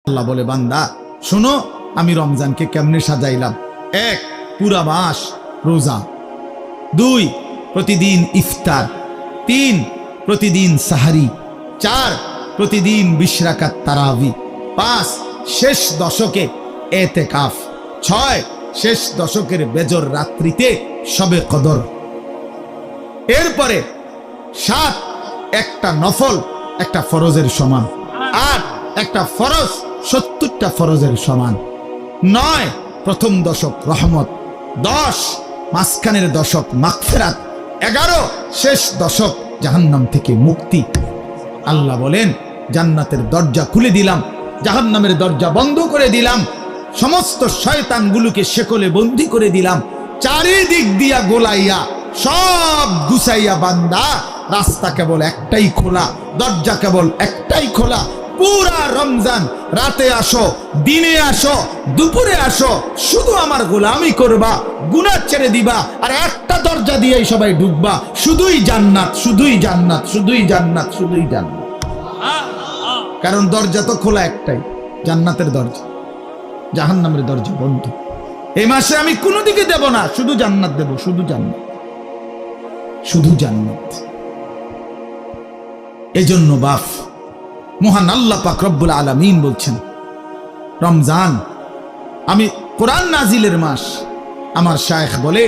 আল্লাহ বলে, বান্দা শোনো আমি রমজানকে কেমনে সাজাইলাম। 1 পুরা মাস রোজা, 2 প্রতিদিন ইফতার, 3 প্রতিদিন সাহারি, 4 প্রতিদিন 20 রাকাত তারাবি, 5 শেষ দশকে এতেকাফ, 6 শেষ দশকের বেজর রাত্রিতে শবে কদর, এরপরে 7 একটা নফল একটা ফরজের সমান, 8 একটা ফরজ 70টা ফরজের সমান, 9 প্রথম দশক রহমত, 10 মাঝখানের দশক মাগফিরাত, 11 শেষ দশক জাহান্নাম থেকে মুক্তি। আল্লাহ বলেন, জান্নাতের দরজা খুলে দিলাম, জাহান্নামের দরজা বন্ধ করে দিলাম, সমস্ত শয়তানগুলোকে শেকলে বন্দী করে দিলাম, চারিদিক দিয়া গোলাইয়া সব গুছাইয়া বান্দা রাস্তা কেবল একটাই খোলা, দরজা কেবল একটাই খোলা। পুরা রমজান রাতে আসো, দিনে আসো, দুপুরে আসো, শুধু আমার গোলামি করবা, গুনাহ ছেড়ে দিবা, আর একটা দরজা দিয়েই সবাই ঢুকবা, শুধুই জান্নাত, শুধুই জান্নাত, শুধুই জান্নাত, শুধুই জান্নাত। কারণ দরজা তো খোলা একটাই, জান্নাতের দরজা, জাহান্নামের দরজা বন্ধ। এই মাসে আমি কোনো দিকে দেব না, শুধু জান্নাত দেব, শুধু জান্নাত, শুধু জান্নাত। এজন্য বাপ মহান আল্লাহ পাক রব্বুল আলামিন বলছেন, রমজান আমি কোরআন নাজিলের মাস। আমার শায়েখ বলে,